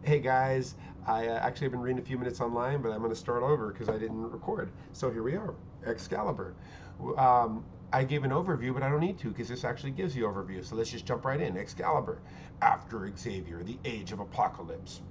Hey guys, I actually have been reading a few minutes online, but I'm going to start over because I didn't record. So here we are, Excalibur. I gave an overview, but I don't need to because this actually gives the overview. So let's just jump right in. Excalibur. After Xavier, the Age of Apocalypse.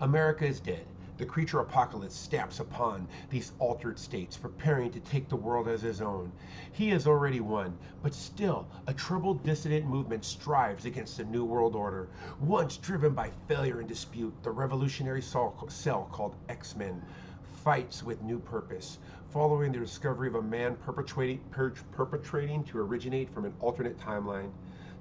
America is dead. The creature apocalypse stamps upon these altered states, preparing to take the world as his own. He has already won, but still, a troubled dissident movement strives against the New World Order. Once driven by failure and dispute, the revolutionary cell called X-Men fights with new purpose, following the discovery of a man perpetrating to originate from an alternate timeline.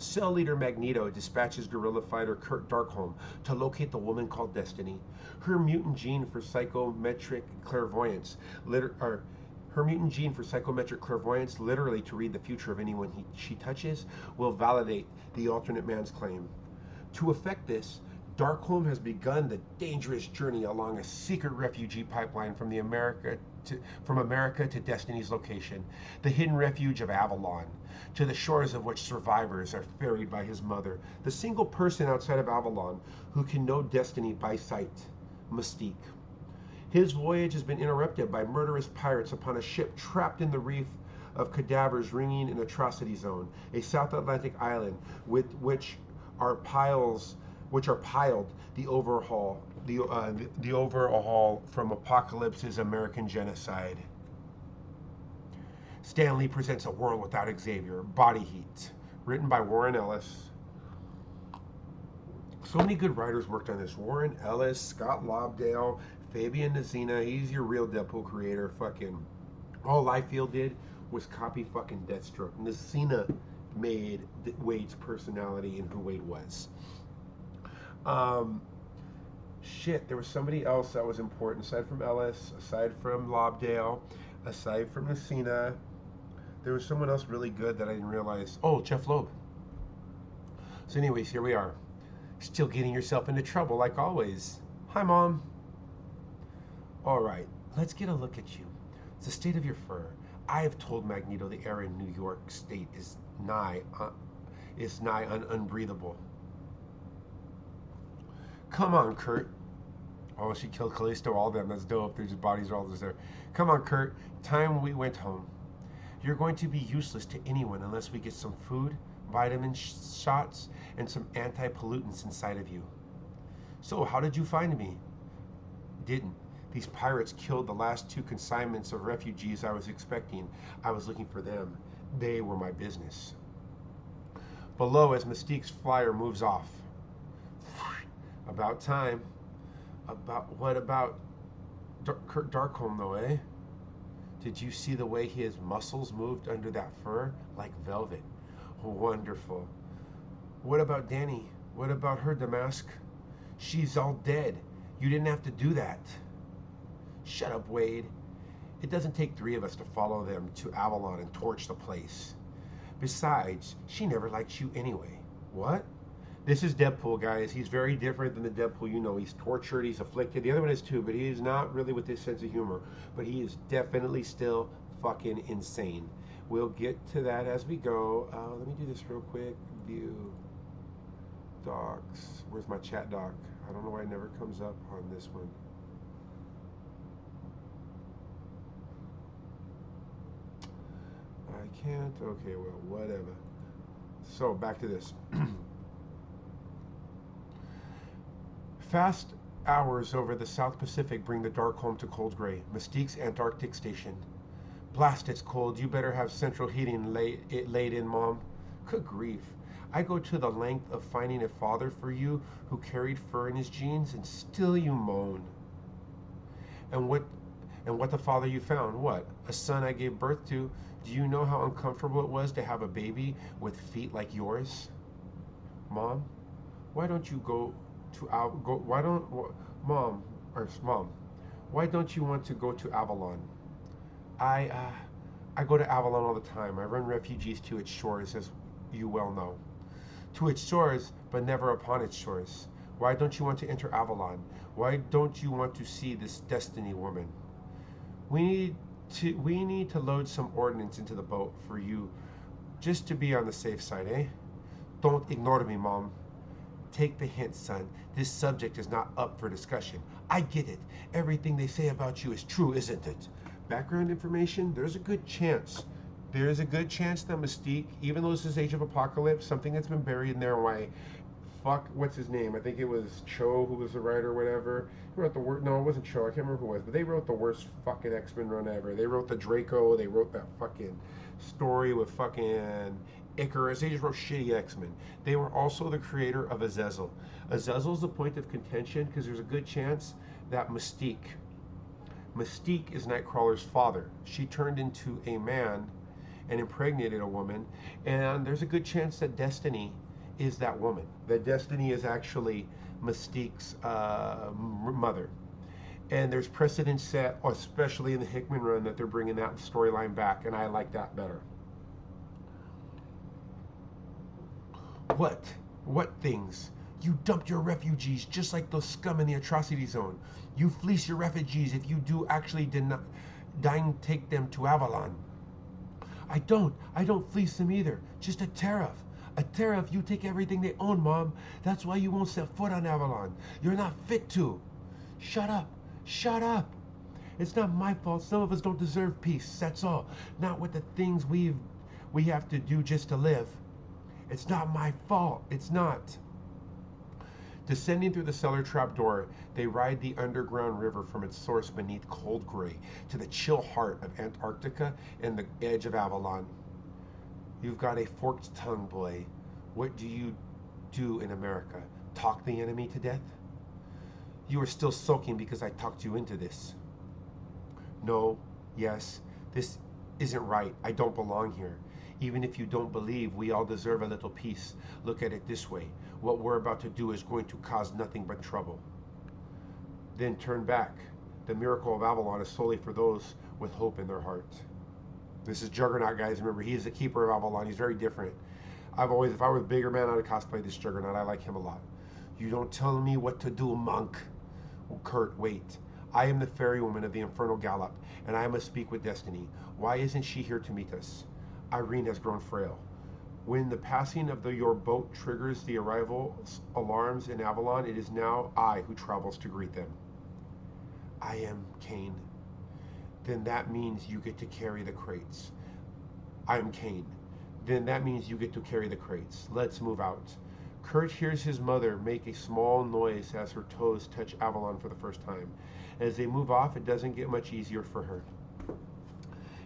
Cell leader Magneto dispatches guerrilla fighter Kurt Darkholm to locate the woman called Destiny. Her mutant gene for psychometric clairvoyance, her mutant gene for psychometric clairvoyance, literally to read the future of anyone she touches, will validate the alternate man's claim. To effect this, Darkholm has begun the dangerous journey along a secret refugee pipeline from America to Destiny's location, the hidden refuge of Avalon, to the shores of which survivors are ferried by his mother, the single person outside of Avalon who can know Destiny by sight, Mystique. His voyage has been interrupted by murderous pirates upon a ship trapped in the reef of cadavers ringing an atrocity zone, a South Atlantic island with are piles which are piled the overhaul from Apocalypse's American genocide. Stan Lee presents A World Without Xavier, Body Heat, written by Warren Ellis. So many good writers worked on this. Warren Ellis, Scott Lobdell, Fabian Nacina. He's your real Deadpool creator. Fucking all Liefeld did was copy fucking Deathstroke. Nacina made Wade's personality and who Wade was. Um, Shit, there was somebody else that was important aside from Ellis, aside from Lobdell, aside from Nacina. There was someone else really good that I didn't realize. Oh, Jeff Loeb. So, anyways, here we are. Still getting yourself into trouble like always. Hi, Mom. All right, let's get a look at you. It's the state of your fur. I have told Magneto the air in New York State is nigh unbreathable. Come on, Kurt. Oh, she killed Callisto, all of them. That's dope. Their bodies are all just there. Come on, Kurt. Time we went home. You're going to be useless to anyone unless we get some food, vitamin shots, and some anti-pollutants inside of you. So, how did you find me? Didn't. These pirates killed the last two consignments of refugees I was expecting. I was looking for them. They were my business. Below, as Mystique's flyer moves off. About time. What about Kurt Darkholm, though, eh? Did you see the way his muscles moved under that fur? Like velvet. Wonderful. What about Danny? What about her, Damask? She's all dead. You didn't have to do that. Shut up, Wade. It doesn't take three of us to follow them to Avalon and torch the place. Besides, she never liked you anyway. What? This is Deadpool, guys. He's very different than the Deadpool you know. He's tortured, he's afflicted. The other one is too, but he is not really with this sense of humor. But he is definitely still fucking insane. We'll get to that as we go. Let me do this real quick. View docs. Where's my chat doc? I don't know why it never comes up on this one. I can't. Okay, well, whatever. So, back to this. Fast hours over the South Pacific bring the Darkholm to Cold Gray, Mystique's Antarctic station. Blast, it's cold. You better have central heating laid in, Mom. Good grief. I go to the length of finding a father for you who carried fur in his genes, and still you moan. And what the father you found? What? A son I gave birth to. Do you know how uncomfortable it was to have a baby with feet like yours? Mom, why don't you go to why don't mom or mom why don't you want to go to Avalon? I uh i go to Avalon all the time. I run refugees to its shores, as you well know. To its shores, but never upon its shores. Why don't you want to enter Avalon? Why don't you want to see this Destiny woman? We need to load some ordnance into the boat for you, just to be on the safe side, eh? Don't ignore me, Mom. Take the hint, son. This subject is not up for discussion. I get it. Everything they say about you is true, isn't it? Background information, there's a good chance. There's a good chance that Mystique, even though this is Age of Apocalypse, something that's been buried in there, why what's his name? I think it was Cho who was the writer or whatever. Who wrote the worst? No, it wasn't Cho. I can't remember who it was, but they wrote the worst fucking X-Men run ever. They wrote the Draco. They wrote that fucking story with fucking Icarus. They just wrote shitty X-Men. They were also the creator of Azazel. Azazel's the point of contention because there's a good chance that Mystique is Nightcrawler's father. She turned into a man and impregnated a woman, and there's a good chance that Destiny is that woman. That Destiny is actually Mystique's mother. And there's precedent set, especially in the Hickman run, that they're bringing that storyline back, and I like that better. What things? You dumped your refugees just like those scum in the atrocity zone. You fleece your refugees if you do actually deign take them to Avalon. I don't fleece them either. Just a tariff. A tariff, you take everything they own, Mom. That's why you won't set foot on Avalon. You're not fit to. Shut up. Shut up. It's not my fault. Some of us don't deserve peace. That's all. Not with the things we have to do just to live. It's not my fault. It's not. Descending through the cellar trapdoor, they ride the underground river from its source beneath Cold Gray to the chill heart of Antarctica and the edge of Avalon. You've got a forked tongue, boy. What do you do in America? Talk the enemy to death? You are still sulking because I talked you into this. No, yes, this isn't right. I don't belong here. Even if you don't believe we all deserve a little peace, look at it this way. What we're about to do is going to cause nothing but trouble. Then turn back. The miracle of Avalon is solely for those with hope in their heart. This is Juggernaut, guys. Remember, he is the keeper of Avalon. He's very different. If I was a bigger man, I'd have cosplayed this Juggernaut. I like him a lot. You don't tell me what to do, monk. Kurt, wait. I am the fairy woman of the Infernal Gallop, and I must speak with Destiny. Why isn't she here to meet us? Irene has grown frail. When the passing of your boat triggers the arrival alarms in Avalon, it is now I who travels to greet them. I am Kane. Then that means you get to carry the crates. I am Kane. Then that means you get to carry the crates. Let's move out. Kurt hears his mother make a small noise as her toes touch Avalon for the first time. As they move off, it doesn't get much easier for her.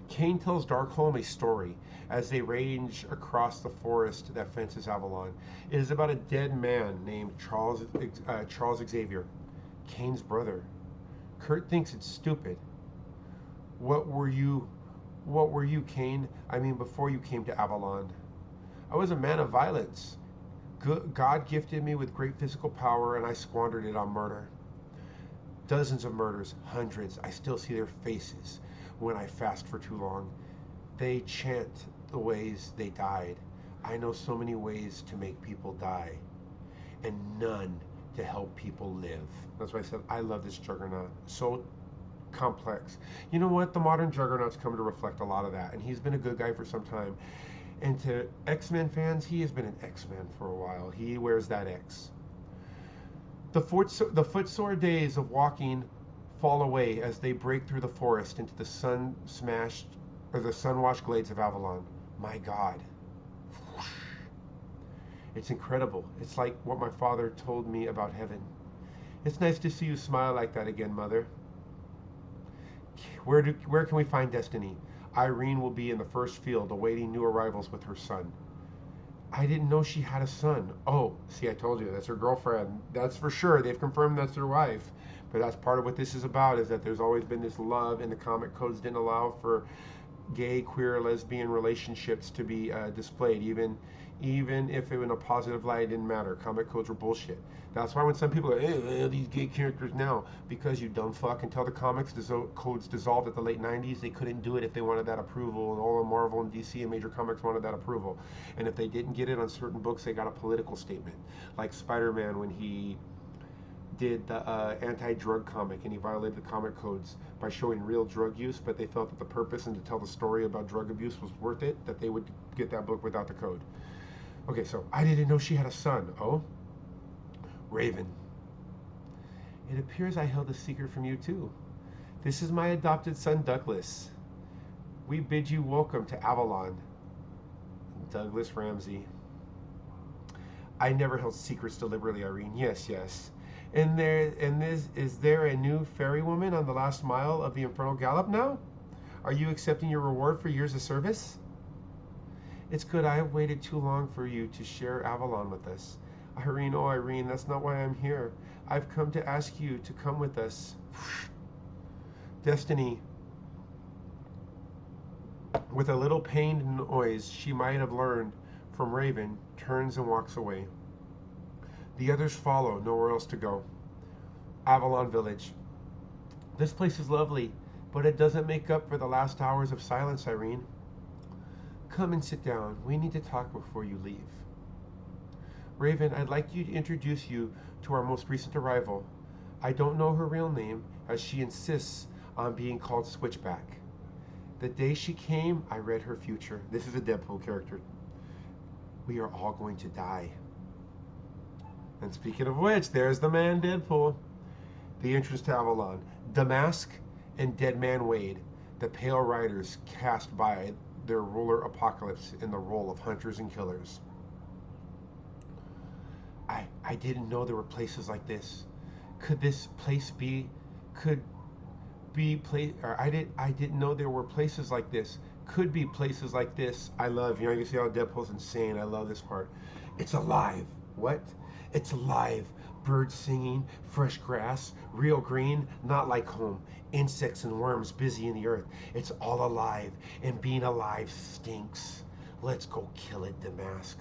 Kane tells Darkholme a story as they range across the forest that fences Avalon. It is about a dead man named Charles Xavier, Kane's brother. Kurt thinks it's stupid. What were you, Kane? I mean, before you came to Avalon. I was a man of violence. God gifted me with great physical power, and I squandered it on murder. Dozens of murders, hundreds. I still see their faces when I fast for too long. They chant the ways they died. I know so many ways to make people die, and none to help people live. That's why I said I love this Juggernaut. So complex. You know what? The modern Juggernaut's come to reflect a lot of that, and he's been a good guy for some time. And to X-Men fans, he has been an X-Man for a while. He wears that X. The footsore days of walking fall away as they break through the forest into the sun-washed glades of Avalon. My God. It's incredible. It's like what my father told me about heaven. It's nice to see you smile like that again, Mother. Where can we find Destiny? Irene will be in the first field awaiting new arrivals with her son. I didn't know she had a son. Oh, see, I told you, that's her girlfriend. That's for sure. They've confirmed that's her wife. But that's part of what this is about, is that there's always been this love, and the comic codes didn't allow for gay, queer, lesbian relationships to be displayed. Even if it was in a positive light, it didn't matter. Comic codes were bullshit. That's why when some people are, hey, these gay characters now, because you dumb fuck, until the comics codes dissolved at the late 90s, they couldn't do it if they wanted that approval, and all of Marvel and DC and major comics wanted that approval. And if they didn't get it on certain books, they got a political statement. Like Spider-Man, when he did the anti-drug comic, and he violated the comic codes by showing real drug use, but they felt that the purpose and to tell the story about drug abuse was worth it, that they would get that book without the code. Okay, so I didn't know she had a son. Oh? Raven. It appears I held a secret from you too. This is my adopted son, Douglas. We bid you welcome to Avalon. Douglas Ramsey. I never held secrets deliberately, Irene. Yes, yes. Is there a new fairy woman on the last mile of the Infernal Gallop now? Are you accepting your reward for years of service? It's good. I have waited too long for you to share Avalon with us. Irene, oh Irene, that's not why I'm here. I've come to ask you to come with us. Destiny. With a little pained noise she might have learned from Raven, turns and walks away. The others follow, nowhere else to go. Avalon Village. This place is lovely, but it doesn't make up for the last hours of silence, Irene. Come and sit down. We need to talk before you leave. Raven, I'd like to introduce you to our most recent arrival. I don't know her real name, as she insists on being called Switchback. The day she came, I read her future. This is a Deadpool character. We are all going to die. And speaking of which, there's the man Deadpool. The entrance to Avalon. Damask and Deadman Wade, the Pale Riders cast by their ruler Apocalypse in the role of hunters and killers. I didn't know there were places like this. Could this place be I didn't know there were places like this. Could be places like this. I love, you can see how Deadpool's insane. I love this part. It's alive. What? It's alive. Birds singing, fresh grass, real green, not like home. Insects and worms busy in the earth. It's all alive, and being alive stinks. Let's go kill it, Damask.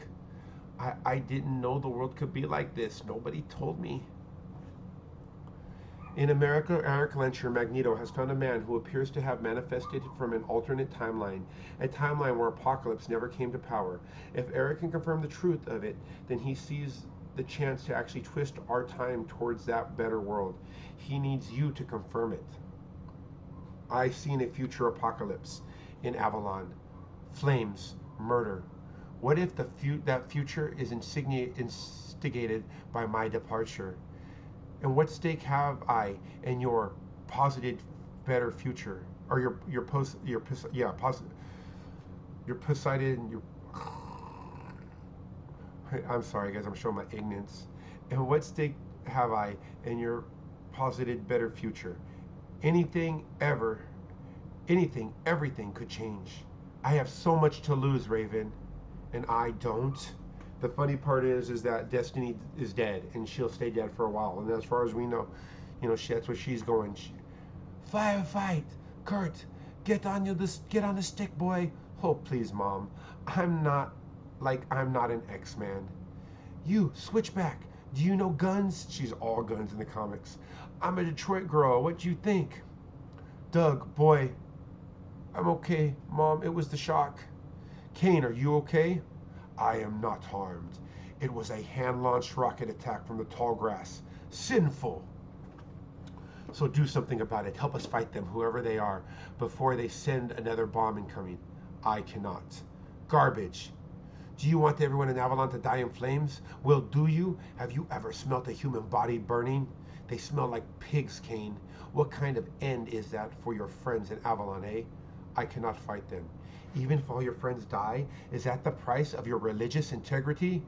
I didn't know the world could be like this. Nobody told me. In America, Eric Lencher, Magneto, has found a man who appears to have manifested from an alternate timeline, a timeline where Apocalypse never came to power. If Eric can confirm the truth of it, then he sees the chance to actually twist our time towards that better world. He needs you to confirm it. I've seen a future Apocalypse in Avalon. Flames, murder. What if that future is instigated by my departure? And what stake have I in your posited better future, or your Poseidon, I'm sorry guys, I'm showing my ignorance. And what stake have I in your posited better future? Anything, everything could change. I have so much to lose, Raven, and I don't. The funny part is that Destiny is dead, and she'll stay dead for a while. And as far as we know, that's where she's going. Firefight, Kurt, get on the stick, boy. Oh, please, Mom. I'm not an X-Man. You, Switchback, do you know guns? She's all guns in the comics. I'm a Detroit girl. What do you think? Doug, boy, I'm okay. Mom, it was the shock. Kane, are you okay? I am not harmed. It was a hand-launched rocket attack from the tall grass. Sinful. So do something about it. Help us fight them, whoever they are, before they send another bomb incoming. I cannot. Garbage. Do you want everyone in Avalon to die in flames? Well, do you? Have you ever smelt a human body burning? They smell like pigs, Kane. What kind of end is that for your friends in Avalon, eh? I cannot fight them. Even if all your friends die, is that the price of your religious integrity?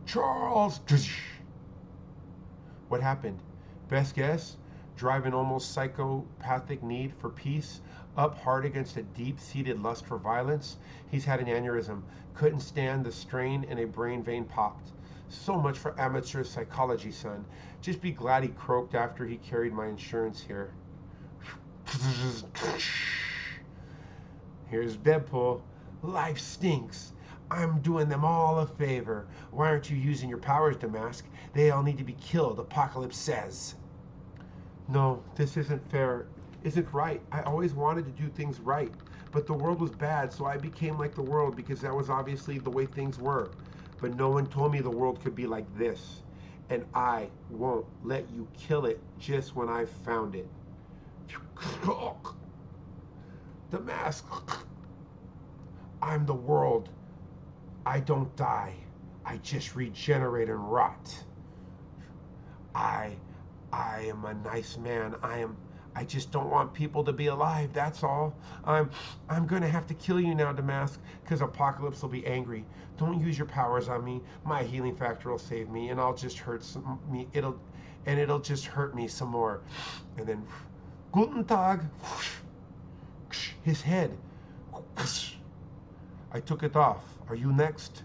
Charles! What happened? Best guess? Drive an almost psychopathic need for peace up hard against a deep-seated lust for violence. He's had an aneurysm. Couldn't stand the strain and a brain vein popped. So much for amateur psychology, son. Just be glad he croaked after he carried my insurance here. Here's Deadpool. Life stinks. I'm doing them all a favor. Why aren't you using your powers, Damask? They all need to be killed, Apocalypse says. No, this isn't fair. Isn't right. I always wanted to do things right. But the world was bad, so I became like the world because that was obviously the way things were. But no one told me the world could be like this. And I won't let you kill it just when I've found it. The mask. I'm the world. I don't die. I just regenerate and rot. I I am a nice man. I just don't want people to be alive, that's all. I'm gonna have to kill you now, Damask, because Apocalypse will be angry. Don't use your powers on me. My healing factor will save me, and I'll just hurt me. It'll just hurt me some more. And then, Guten Tag. His head. I took it off. Are you next?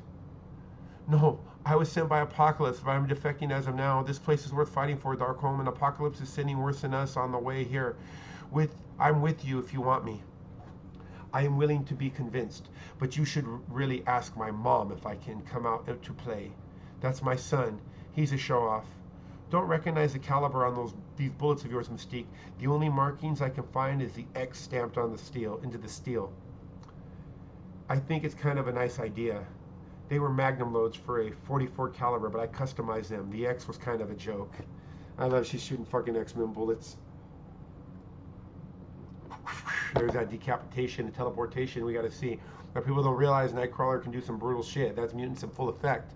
No, I was sent by Apocalypse, but I'm defecting as of now. This place is worth fighting for, Darkholm, and Apocalypse is sending worse than us on the way here. I'm with you if you want me. I am willing to be convinced, but you should really ask my mom if I can come out to play. That's my son. He's a show-off. Don't recognize the caliber on these bullets of yours, Mystique. The only markings I can find is the X stamped on the steel, into the steel. I think it's kind of a nice idea. They were magnum loads for a 44 caliber, but I customized them. The X was kind of a joke. I love she's shooting fucking X-Men bullets. There's that decapitation and teleportation we got to see. Now people don't realize Nightcrawler can do some brutal shit. That's mutants in full effect.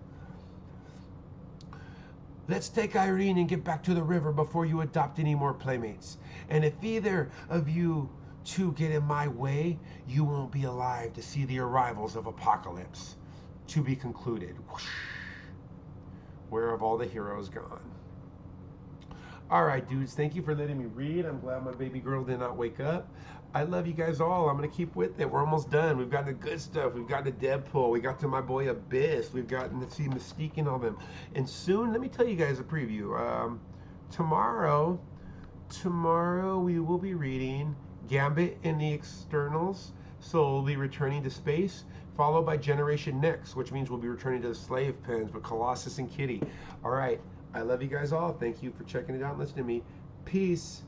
Let's take Irene and get back to the river before you adopt any more playmates. And if either of you two get in my way, you won't be alive to see the arrivals of Apocalypse. To be concluded. Where have all the heroes gone? Alright, dudes, thank you for letting me read. I'm glad my baby girl did not wake up. I love you guys all. I'm going to keep with it. We're almost done. We've got the good stuff. We've got the Deadpool. We got to my boy Abyss. We've gotten to see Mystique and all them. And soon, let me tell you guys a preview. Tomorrow we will be reading Gambit and the Externals. So we'll be returning to space, followed by Generation Next, which means we'll be returning to the slave pens with Colossus and Kitty. All right, I love you guys all. Thank you for checking it out and listening to me. Peace.